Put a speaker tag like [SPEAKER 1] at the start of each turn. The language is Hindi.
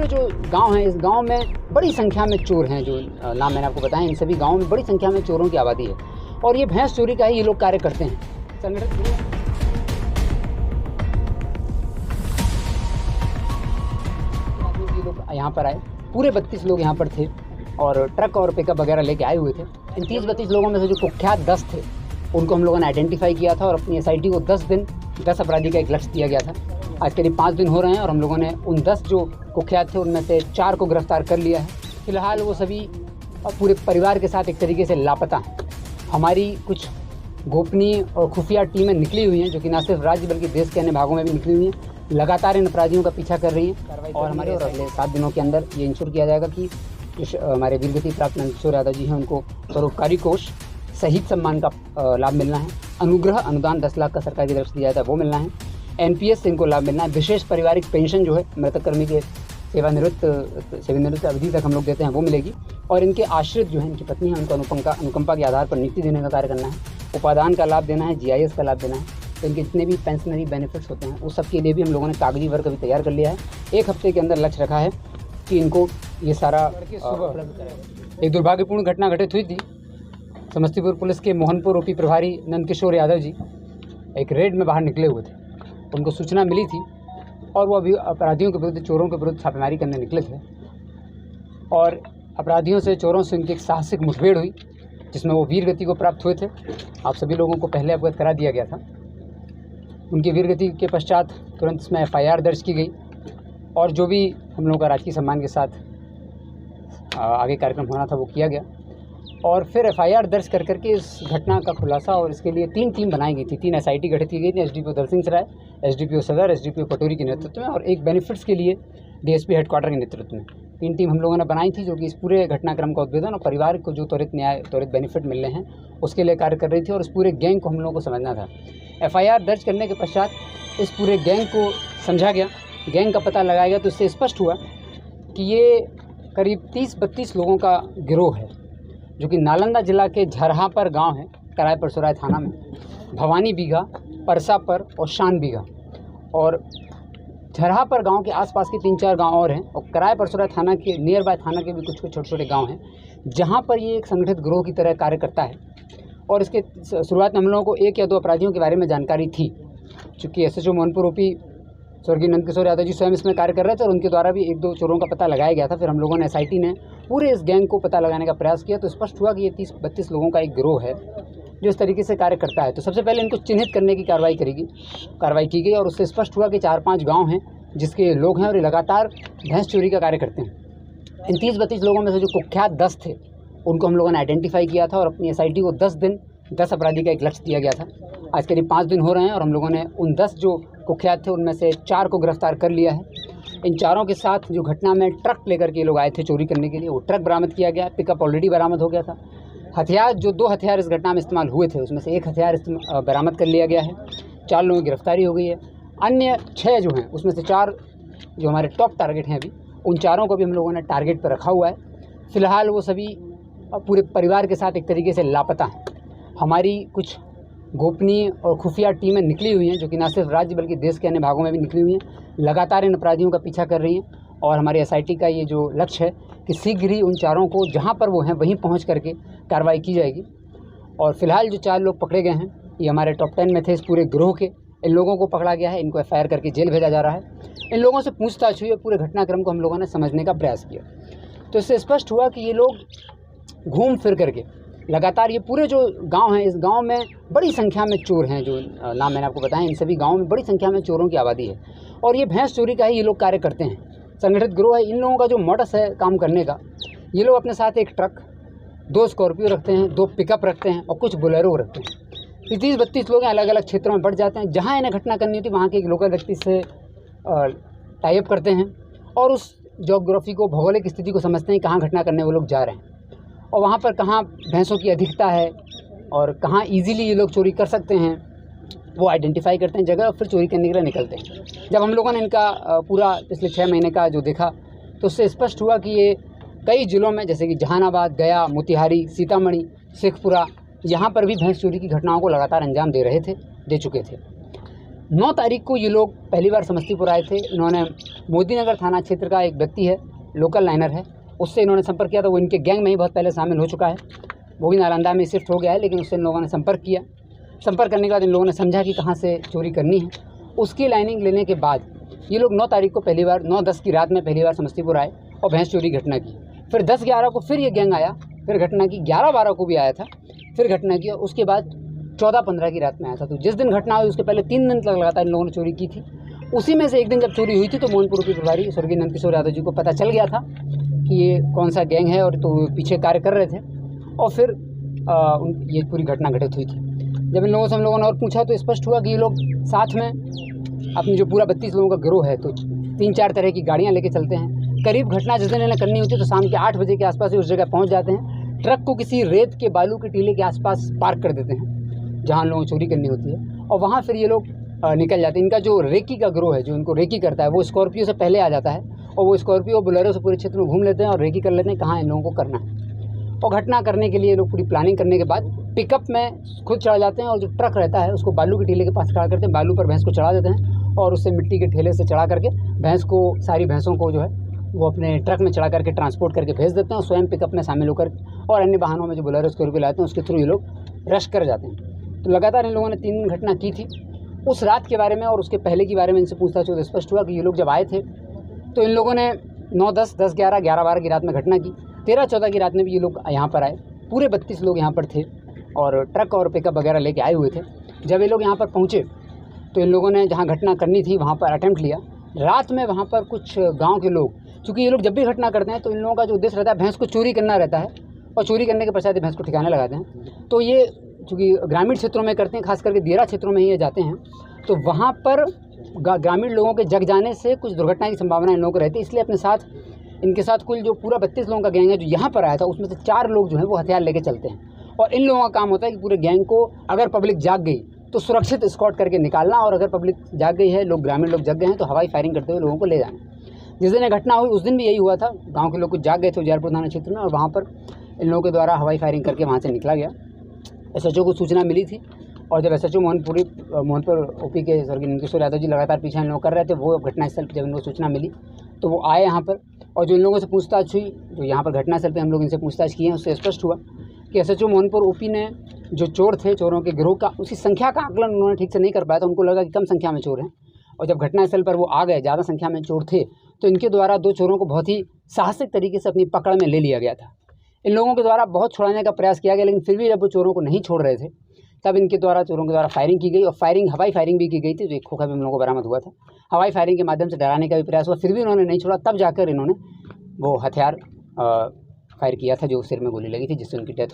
[SPEAKER 1] पूरे जो गांव हैं, इस गांव में बड़ी संख्या में चोर हैं। जो नाम मैंने आपको बताया, इन सभी गांवों में बड़ी संख्या में चोरों की आबादी है और ये भैंस चोरी का ही ये लोग कार्य करते हैं। संगठित लोग यहाँ पर आए, पूरे 32 लोग यहाँ पर थे और ट्रक और पिकअप वगैरह लेके आए हुए थे। इन 30-32 लोगों में से जो कुख्यात 10 थे उनको हम लोगों ने आइडेंटिफाई किया था और अपनी SIT को 10 अपराधी का एक लक्ष्य दिया गया था। आज करीब 5 दिन हो रहे हैं और हम लोगों ने उन 10 जो कुख्यात थे उनमें से 4 को गिरफ्तार कर लिया है। फिलहाल वो सभी पूरे परिवार के साथ एक तरीके से लापता हैं। हमारी कुछ गोपनीय और खुफिया टीमें निकली हुई हैं जो कि न सिर्फ राज्य बल्कि देश के अन्य भागों में भी निकली हुई हैं, लगातार इन अपराधियों का पीछा कर रही हैं और हमारे अगले 7 दिनों के अंदर ये इंश्योर किया जाएगा कि हमारे वीरगति प्राप्त नंदकिशोर यादव जी हैं उनको परोपकारी कोष शहीद सम्मान का लाभ मिलना है, अनुग्रह अनुदान 10 लाख का सरकार की तरफ से दिया जाता है वो मिलना है, NPS से इनको लाभ मिलना है, विशेष पारिवारिक पेंशन जो है मृतक कर्मी के सेवानिवृत्त अवधि तक हम लोग देते हैं वो मिलेगी और इनके आश्रित जो है, इनकी पत्नी है, उनको अनुकंपा के आधार पर नियुक्ति देने का कार्य करना है, उपादान का लाभ देना है, GIS का लाभ देना है। तो इनके जितने भी पेंशनरी बेनिफिट्स होते हैं उस सब के लिए भी हम लोगों ने कागजी वर्क अभी तैयार कर लिया है। 1 हफ्ते के अंदर लक्ष्य रखा है कि इनको ये सारा एक दुर्भाग्यपूर्ण घटना घटित हुई थी। समस्तीपुर पुलिस के मोहनपुर OP प्रभारी नंदकिशोर यादव जी एक रेड में बाहर निकले हुए थे। उनको सूचना मिली थी और वो अभी अपराधियों के विरुद्ध, चोरों के विरुद्ध छापेमारी करने निकले थे और अपराधियों से, चोरों से उनकी एक साहसिक मुठभेड़ हुई जिसमें वो वीरगति को प्राप्त हुए थे। आप सभी लोगों को पहले अवगत करा दिया गया था। उनकी वीरगति के पश्चात तुरंत इसमें FIR दर्ज की गई और जो भी हम लोगों का राजकीय सम्मान के साथ आगे कार्यक्रम होना था वो किया गया और फिर FIR दर्ज कर करके इस घटना का खुलासा और इसके लिए 3 टीम बनाई गई थी। 3 SIT गठित की गई थी, SDPO दलसिंह सराय, SDPO सदर, SDPO पटोरी के नेतृत्व में और एक बेनिफिट्स के लिए DSP हेडक्वार्टर के नेतृत्व में 3 टीम हम लोगों ने बनाई थी जो कि इस पूरे घटनाक्रम का उद्भेदन और परिवार को जो त्वरित न्याय, त्वरित बेनिफिट मिल रहे हैं उसके लिए कार्य कर रही थी और इस पूरे गैंग को हम लोगों को समझना था। FIR दर्ज करने के पश्चात इस पूरे गैंग को समझा गया, गैंग का पता लगाया गया तो इससे स्पष्ट हुआ कि ये करीब 30-32 लोगों का गिरोह है जो कि नालंदा जिला के झरहापर गांव है, कराय परसुराय थाना में, भवानी बीघा, परसापर और शान बीघा और झरहापर गांव के आसपास के 3-4 गांव और हैं और कराय परसुराय थाना के नियर बाय थाना के भी कुछ छोटे छोटे गांव हैं जहां पर ये एक संगठित गिरोह की तरह कार्य करता है। और इसके शुरुआत में हम लोगों को 1 या 2 अपराधियों के बारे में जानकारी थी। चूँकि SHO मोहनपुर OP स्वर्गीय नंदकिशोर यादव जी स्वयं इसमें कार्य कर रहे थे और उनके द्वारा भी 1-2 चोरों का पता लगाया गया था। फिर हम लोगों ने SIT ने पूरे इस गैंग को पता लगाने का प्रयास किया तो स्पष्ट हुआ कि ये 30-32 लोगों का एक गिरोह है जो इस तरीके से कार्य करता है। तो सबसे पहले इनको चिन्हित करने की कार्रवाई की गई और उससे स्पष्ट हुआ कि 4-5 गाँव हैं जिसके लोग हैं और ये लगातार भैंस चोरी का कार्य करते हैं। इन 30-32 लोगों में से जो कुख्यात 10 थे उनको हम लोगों ने आइडेंटिफाई किया था और अपनी SIT को 10 अपराधी का एक लक्ष्य दिया गया था। आज करीब 5 दिन हो रहे हैं और हम लोगों ने उन 10 जो कुख्यात थे उनमें से 4 को गिरफ्तार कर लिया है। इन चारों के साथ जो घटना में ट्रक लेकर के लोग आए थे चोरी करने के लिए, वो ट्रक बरामद किया गया, पिकअप ऑलरेडी बरामद हो गया था। हथियार, जो 2 हथियार इस घटना में इस्तेमाल हुए थे उसमें से 1 हथियार बरामद कर लिया गया है। 4 लोगों की गिरफ्तारी हो गई है। अन्य 6 जो हैं उसमें से 4 जो हमारे टॉप टारगेट हैं अभी, उन चारों को भी हम लोगों ने टारगेट पर रखा हुआ है। फिलहाल वो सभी पूरे परिवार के साथ एक तरीके से लापता हैं। हमारी कुछ गोपनीय और खुफिया टीमें निकली हुई हैं जो कि न सिर्फ राज्य बल्कि देश के अन्य भागों में भी निकली हुई हैं, लगातार इन अपराधियों का पीछा कर रही हैं और हमारे SIT का ये जो लक्ष्य है कि शीघ्र ही उन चारों को जहां पर वो हैं वहीं पहुंच करके कार्रवाई की जाएगी। और फिलहाल जो 4 लोग पकड़े गए हैं ये हमारे टॉप 10 में थे इस पूरे गिरोह के। इन लोगों को पकड़ा गया है, इनको FIR करके जेल भेजा जा रहा है। इन लोगों से पूछताछ हुई, पूरे घटनाक्रम को हम लोगों ने समझने का प्रयास किया तो इससे स्पष्ट हुआ कि ये लोग घूम फिर करके लगातार, ये पूरे जो गांव हैं, इस गांव में बड़ी संख्या में चोर हैं। जो नाम मैंने आपको बताया, इन सभी गांवों में बड़ी संख्या में चोरों की आबादी है और ये भैंस चोरी का ही ये लोग कार्य करते हैं। संगठित गिरोह है। इन लोगों का जो मॉडस है काम करने का, ये लोग अपने साथ 1 ट्रक, 2 स्कॉर्पियो रखते हैं, 2 पिकअप रखते हैं और कुछ बोलेरो रखते हैं। 30-32 लोग अलग अलग क्षेत्रों में बढ़ जाते हैं। जहाँ इन्हें घटना करनी होती है वहाँ के एक लोकल व्यक्ति से टाई अप करते हैं और उस जोग्राफी को, भौगोलिक स्थिति को समझते हैं कहाँ घटना करने वो लोग जा रहे हैं और वहाँ पर कहाँ भैंसों की अधिकता है और कहाँ इजीली ये लोग चोरी कर सकते हैं, वो आइडेंटिफाई करते हैं जगह और फिर चोरी करने के लिए निकलते हैं। जब हम लोगों ने इनका पूरा पिछले 6 महीने का जो देखा तो उससे स्पष्ट हुआ कि ये कई ज़िलों में जैसे कि जहानाबाद, गया, मोतिहारी, सीतामढ़ी, शेखपुरा, यहाँ पर भी भैंस चोरी की घटनाओं को लगातार अंजाम दे चुके थे। 9 तारीख को ये लोग पहली बार समस्तीपुर आए थे। इन्होंने मोदी नगर थाना क्षेत्र का एक व्यक्ति है, लोकल लाइनर है, उससे इन्होंने संपर्क किया था। वो इनके गैंग में ही बहुत पहले शामिल हो चुका है, वो भी नालंदा में शिफ्ट हो गया है, लेकिन उससे इन लोगों ने संपर्क किया। संपर्क करने के बाद इन लोगों ने समझा कि कहाँ से चोरी करनी है। उसकी लाइनिंग लेने के बाद ये लोग 9 तारीख को पहली बार 9-10 की रात में पहली बार समस्तीपुर आए और भैंस चोरी घटना की। फिर 10-11 को फिर ये गैंग आया, फिर घटना की। 11-12 को भी आया था, फिर घटना की। और उसके बाद 14-15 की रात में आया था। तो जिस दिन घटना हुई उसके पहले 3 दिन तक लगातार इन लोगों ने चोरी की थी। उसी में से एक दिन जब चोरी हुई थी तो मोहनपुर के प्रभारी स्वर्गीय नंदकिशोर यादव जी को पता चल गया था कि ये कौन सा गैंग है, और तो पीछे कार्य कर रहे थे। और फिर ये पूरी घटना घटित हुई थी। जब इन लोगों से हम लोगों ने और पूछा तो स्पष्ट हुआ कि ये लोग साथ में अपनी जो पूरा 32 लोगों का गिरोह है, तो 3-4 तरह की गाड़ियाँ लेके चलते हैं। करीब घटना जिस दिन इन्हें करनी होती है तो शाम के 8 बजे के आसपास ही उस जगह पहुँच जाते हैं। ट्रक को किसी रेत के बालू के टीले के आसपास पार्क कर देते हैं जहाँ लोगों को चोरी करनी होती है, और वहाँ फिर ये लोग निकल जाते हैं। इनका जो रेकी का गिरोह है, जो इनको रेकी करता है, वो स्कॉर्पियो से पहले आ जाता है और वो स्कॉर्पियो बोलेरो से पूरे क्षेत्र में घूम लेते हैं और रेकी कर लेते हैं कहाँ इन लोगों को करना है। और घटना करने के लिए लोग पूरी प्लानिंग करने के बाद पिकअप में खुद चढ़ जाते हैं और जो ट्रक रहता है उसको बालू के टीले के पास खड़ा करते हैं। बालू पर भैंस को चढ़ा देते हैं और उससे मिट्टी के ठेले से चढ़ा करके भैंस को, सारी भैंसों को जो है वो अपने ट्रक में चढ़ा करके ट्रांसपोर्ट करके भेज देते हैं, और स्वयं पिकअप में शामिल होकर और अन्य वाहनों में जो बोलेरो स्कॉर्पियो लाते हैं उसके थ्रू ये लोग रश कर जाते हैं। तो लगातार इन लोगों ने 3 घटना की थी। उस रात के बारे में और उसके पहले के बारे में इनसे पूछताछ तो स्पष्ट हुआ कि ये लोग जब आए थे तो इन लोगों ने 9-10, 10-11, 11-12 की रात में घटना की। 13-14 की रात में भी ये लोग यहाँ पर आए। पूरे 32 लोग यहाँ पर थे और ट्रक और पिकअप वगैरह लेके आए हुए थे। जब ये लोग यहाँ पर पहुँचे तो इन लोगों ने जहाँ घटना करनी थी वहाँ पर अटेम्प्ट लिया। रात में वहाँ पर कुछ गाँव के लोग, चूँकि ये लोग जब भी घटना करते हैं तो इन लोगों का जो उद्देश्य रहता है भैंस को चोरी करना रहता है, और चोरी करने के पश्चात भैंस को ठिकाने लगाते हैं। तो ये चूँकि ग्रामीण क्षेत्रों में करते हैं, खास करके दियरा क्षेत्रों में ही ये जाते हैं, तो वहाँ पर ग्रामीण लोगों के जग जाने से कुछ दुर्घटना की संभावना इन लोगों को रहती है। इसलिए अपने साथ, इनके साथ कुल जो पूरा 32 लोगों का गैंग है जो यहाँ पर आया था, उसमें से 4 लोग जो है वो हथियार लेके चलते हैं। और इन लोगों का काम होता है कि पूरे गैंग को, अगर पब्लिक जाग गई तो सुरक्षित स्कॉट करके निकालना, और अगर पब्लिक जाग गई है, लोग ग्रामीण लोग जग गए हैं, तो हवाई फायरिंग करते हुए लोगों को ले जाना। जिस दिन ये घटना हुई उस दिन भी यही हुआ था। गाँव के लोग कुछ जाग गए थे उजियारपुर थाना क्षेत्र में, और वहाँ पर इन लोगों के द्वारा हवाई फायरिंग करके वहाँ से निकला गया। SHO को सूचना मिली थी, और जब SHO मोहनपुर OP के स्वर्गीय नंदकिशोर यादव जी लगातार पीछे इन लोग कर रहे थे, वो घटनास्थल पर जब इनको सूचना मिली तो वो आए यहाँ पर। और जो इन लोगों से पूछताछ हुई, जो यहाँ पर घटनास्थल पे हम लोग इनसे पूछताछ किए हैं, उससे स्पष्ट हुआ कि SHO मोहनपुर OP ने जो चोर थे, चोरों के गिरोह का, उसकी संख्या का आकलन उन्होंने ठीक से नहीं कर पाया था। उनको लगा कि कम संख्या में चोर हैं, और जब घटनास्थल पर वो आ गए, ज़्यादा संख्या में चोर थे, तो इनके द्वारा 2 चोरों को बहुत ही साहसिक तरीके से अपनी पकड़ में ले लिया गया था। इन लोगों के द्वारा बहुत छुड़ाने का प्रयास किया गया, लेकिन फिर भी जब वो चोरों को नहीं छोड़ रहे थे तब इनके द्वारा, चोरों के द्वारा फायरिंग की गई, और हवाई फायरिंग भी की गई थी। जो एक खोखा भी हम लोगों को बरामद हुआ था। हवाई फायरिंग के माध्यम से डराने का भी प्रयास हुआ, फिर भी उन्होंने नहीं छोड़ा। तब जाकर इन्होंने वो हथियार फायर किया था, जो सिर में गोली लगी थी, जिससे उनकी डेथ हो